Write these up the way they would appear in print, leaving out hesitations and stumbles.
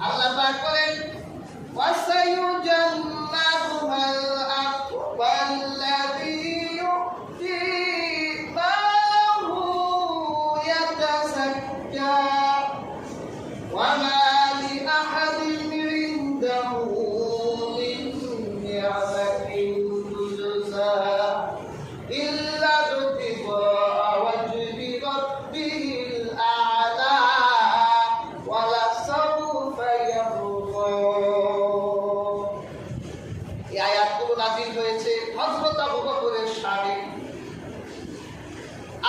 আল্লাহ পাক বলেন ওয়াসায়ুজান্নাতুহাল আতওয়াল্লাযী ইউতি মাহু ইয়াতাসাক্কা ওয়া মা লিআহাদিন ইনদাহু মিন নি'মাতিন তুজজা ইল্লা বিতিগা ওয়াজহি রাব্বিহিল আ'লা ওয়ালা সাউফা ইয়ারদা। এই আয়াতগুলো নাযিল হয়েছে হযরত আবু বকরের শানে।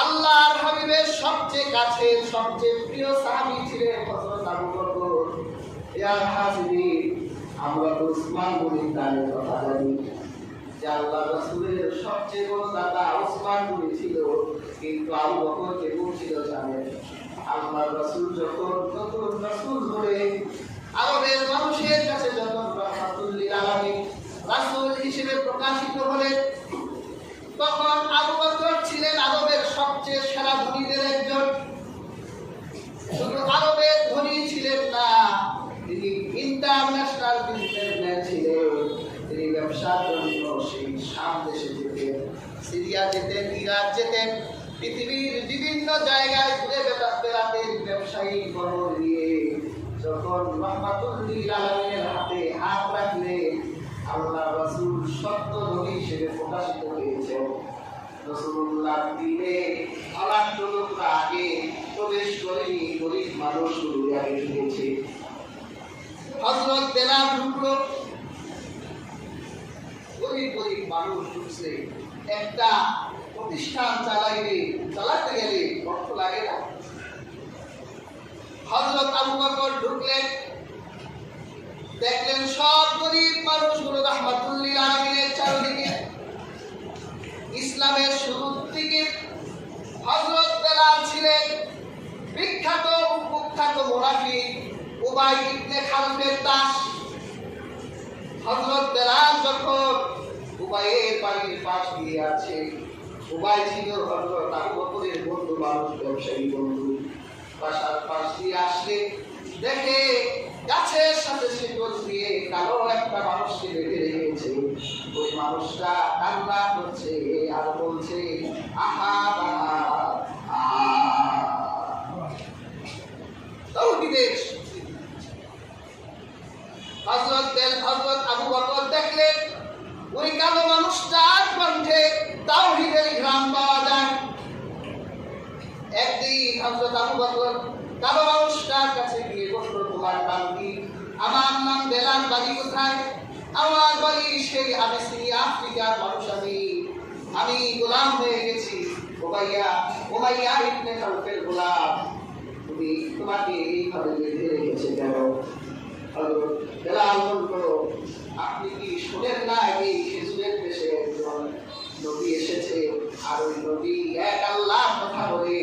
আল্লাহর হাবিবের সবচেয়ে কাছের সবচেয়ে প্রিয় সাহাবী ছিলেন হযরত আবু বকর। ইয়া হাজিরিন, আমরা তো উসমান গনির দানের কথা জানি যে আল্লাহ রাসূলের সবচেয়ে বড় দাদা উসমান গনি ছিল, কিন্তু আবু বকর কেমন ছিল জানেন? আল্লাহ রাসূল যখন নতুন রাসূল হয়ে আরবের মানুষের কাছে যখন রাহমাতুল লিল আলামিন রাসূল হিসেবে প্রকাশিত হলেন, তখন আবু বকর ছিলেন আরবের সবচেয়ে সেরা ধনীদের একজন। শুধু আরবের ধনী ছিলেন না, তিনি ইন্টারন্যাশনাল বিজনেসম্যান ছিলেন। তিনি ব্যবসার জন্য সেই শাম দেশে যেতেন, সিরিয়া যেতেন, ইরাক যেতেন, পৃথিবীর বিভিন্ন জায়গায় ঘুরে বেড়াতেন ব্যবসায়ী খবর নিয়ে। যখন রাহমাতুল লিল আলামিনের হাতে হাত রাখলেন, আল্লাহ রাসূল সত্য নবী হিসেবে প্রকাশিত হয়েছেন। রাসূলুল্লাহ দিনে আলাদা আগে প্রবেশ করেনি, গরিব মানুষগুলো আগে ঢুকেছে। হযরত বেলাল ঢুকলো, গরিব মানুষ ঢুকছে। একটা প্রতিষ্ঠান চালাতে গেলে অর্থ লাগে না। হযরত আবু বকর ঢুকলেন, দেখলেন সব গরিব মানুষগুলো রাহমাতুল লিল আলামিনের চারদিকে। ইসলামের শুরুর দিকে হযরত বেলাল ছিলেন বিখ্যাত কুখ্যাত মুনাফিক উবাই ইবনে খালফের দাস। হযরত বেলাল যখন উবাইয়ের বাড়ির পাশ দিয়ে আছে, উবাই ছিল হযরত আবু বকরের বন্ধু, মানুষ ব্যবসায়ী বন্ধু। বাসার পাশ দিয়ে আসলে দেখে গাছের সাথে শিকল দিয়ে কালো একটা মানুষকে বেঁধে রেখেছে। ওই মানুষটা কান্না করছে আর বলছে আহা তাওহীদের। হযরত আবু বকর দেখলেন ওই কালো মানুষটার কণ্ঠে তাওহীদের ঘ্রাণ পাওয়া যায়। একদিন হযরত আবু বকর কালো মানুষটার কাছে গিয়ে বলল, তোমার নাম কি? আমার নাম বেলাল। বাড়ি কোথায়? আমার বাড়ি সেই আবিসিনিয়া, আফ্রিকার মানুষ। আমি গোলাম হয়ে গেছি, উমাইয়া ইবনে খালফের গোলাম। তোমাকে এইভাবে বেঁধে রেখেছে কেন? হযরত বেলাল বলল, আপনি কি শুনেন না এই খেজুরের দেশে একজন নবী এসেছে, আর ওই নবী এক আল্লাহর কথা বলে,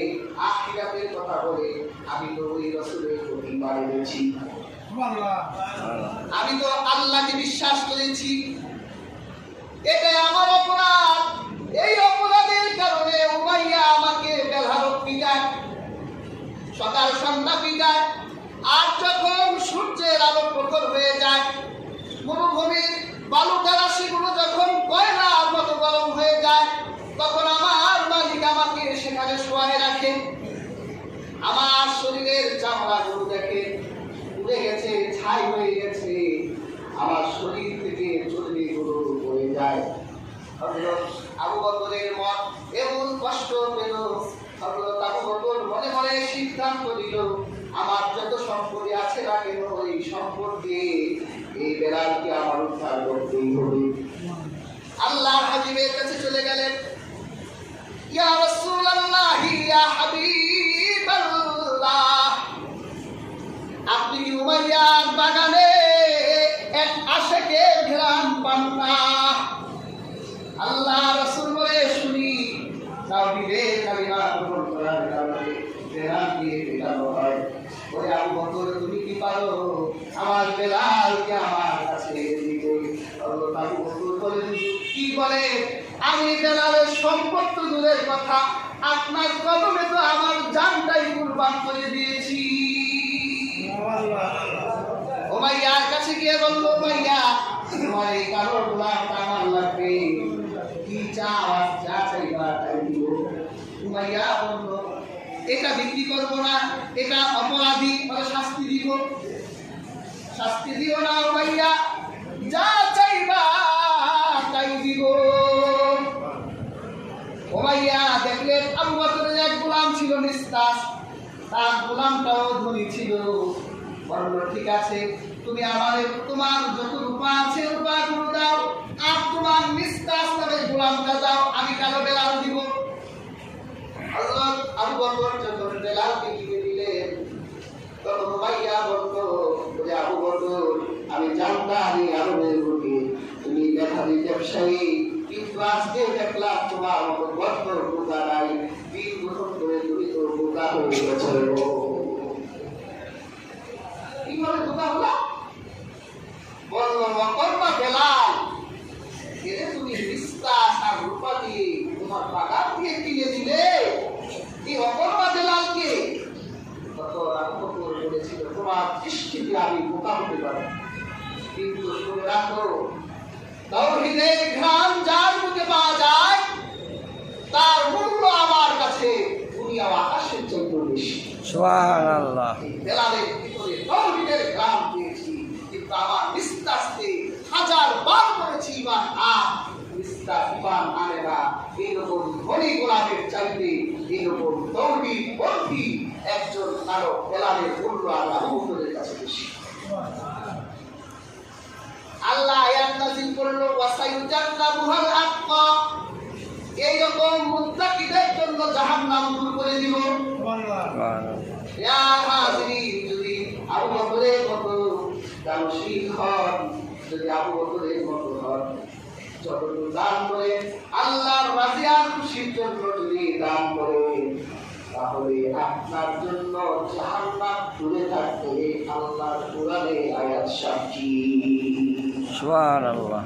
আখিরাতের কথা বলে। আমি তো ওই রাসূলের প্রতি বাড়ি দিয়েছি, আমি তো আল্লাহকে বিশ্বাস করেছি। এটা আমার অপরাধ। এই অপরাধের কারণে উমাইয়া আমাকে বেলাল পিটায়, সকাল সন্ধ্যা পিটায়। আর যখন সূর্যের আলো প্রখর হয়ে যায়, মরুভূমির বালুকা রাশিগুলো যখন কয়লার মতো গরম হয়ে যায়, তখন আমার মালিক আমাকে সেখানে শোয়ায় রাখে। আমার শরীরের চামড়াগুলো দেখে পুড়ে গেছে, ছাই হয়ে গেছে। আমার শরীর থেকে চর্বিগুলো বয়ে যায়। হযরত আবু বকরের মন এমন কষ্ট পেল। হযরত আবু বকর মনে মনে সিদ্ধান্ত নিল, আমার যত সম্পত্তি আছে না কেন, ওই সম্পদ দিয়ে এই বেলালকে আমার উদ্ধার করতেই হবে। আল্লাহর হাবিবের কাছে চলে গেলেন। ইয়া রাসূলুল্লাহ, ইয়া হাবিবাল্লাহ, আপনি কি উমাইয়ার বাগানে এক আশিকের ঘ্রাণ পান না? আল্লাহ রাসূল বলে, শুনি তাওহীদের কালিমা গ্রহণ করার কারণে ঘ্রাণ দিয়ে পেটানো হয়। ওই আবু বকর, তুমি কি পারো আমার বেলালকে আমার কাছে দিতে? হযরত আবু বকর বলেন, কি বলে? আমি বেলালের সম্পদ তো দূরের কথা, আপনার কদমে তো আমার জানটাই কুরবান করে দিয়েছি। বলল ভাইয়া তোমার এই কালো গোলাপ আমার লাগবে, কি চাও যা চাইবা তাই দিব। ভাইয়া বলল এটা বিক্রি করবো না, এটা অপরাধী, শাস্তি দিব। শাস্তি দিও না ভাইয়া, যা চাইবা তাই দিব। ও ভাইয়া দেখলেন আবু বকরের এক গোলাম ছিল নিস্তাস, তার গোলামটাও ধনী ছিল। বলল ঠিক আছে, তুমি আমাদের তোমার যত রূপা আছে রূপাগুলো দাও, আর তোমার নিস্তাস নামে গোলামটা দাও, আমি কালো বেলাল দিব। হযরত আবু বকর যখন বেলালকে কিনে দিলেন, তখন ভাইয়া বলল যে আবু বকর আমি জানতাম এই আরবের লোকে তুমি মেধাবী ব্যবসায়ী, কিন্তু আজকে দেখলাম তোমার মতো বদ্ধ বোকা নাই, দিন গ্রহণ করে তুমি তো বোকা হয়ে গেছো। কিভাবে বোকা হলো? বলল মকরমা বেলাল, এরে তুমি নিস্তাস আর রূপা দিয়ে তোমার বাগান দিয়ে কিনে দিলে, এই মকরমা বেলালকে তত আরম্ভ করে বলেছিল তোমার দৃষ্টিতে আমি বোকা হতে পারি, কিন্তু শুনে রাখো তাওহীদের ঘ্রাণ যার মুখে পাওয়া যায় তার মূল্য আমার কাছে দুনিয়া ও আকাশের চেয়ে বেশি। সুবহানাল্লাহ। বেলালের ভিতরে তাওহীদের ঘ্রাণ পেয়েছি, কিন্তু আমার নিস্তাসে হাজার বার করেছি ইমান আর নিস্তাস ইমান আনে না। এইরকম ধনী গোলামের চাইতে এইরকম তাওহীদ পন্থী একজন কারো বেলালের মূল্য আল্লাহ হুজুরের কাছে বেশি। আল্লাহ আয়াত নাযিল করলো ওয়াসায়ুজান্নাবুহাল আতকা, এই রকম মুত্তাকিদের জন্য জাহান্নাম দূর করে দিব। সুবহানাল্লাহ। ইয়া হাজিরিন, যদি আবু বকরের মতো দানশীল হন, যদি আবু বকরের মতো হন, যতটুকু দান করে আল্লাহর রাজি আর খুশির জন্য যদি দান করেন, তাহলে আপনার জন্য জাহান্নাম দূরে থাকবে আল্লাহর কোরআনের আয়াত সাক্ষী। সুবহানাল্লাহ।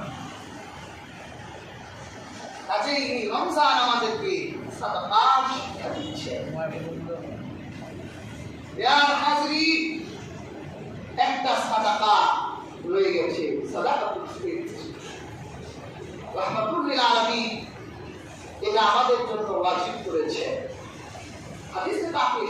কাজেই রমজান আমাদেরকে সাদাকার শিক্ষা দিচ্ছে। ইয়া হাজিরিন, একটা সাদাকা রয়ে গেছে, সাদাকাতুল ফিতর রাহমাতুল লিল আলামিন, এটা আমাদের জন্য ওয়াজিব করেছে। হাদিসে পাকে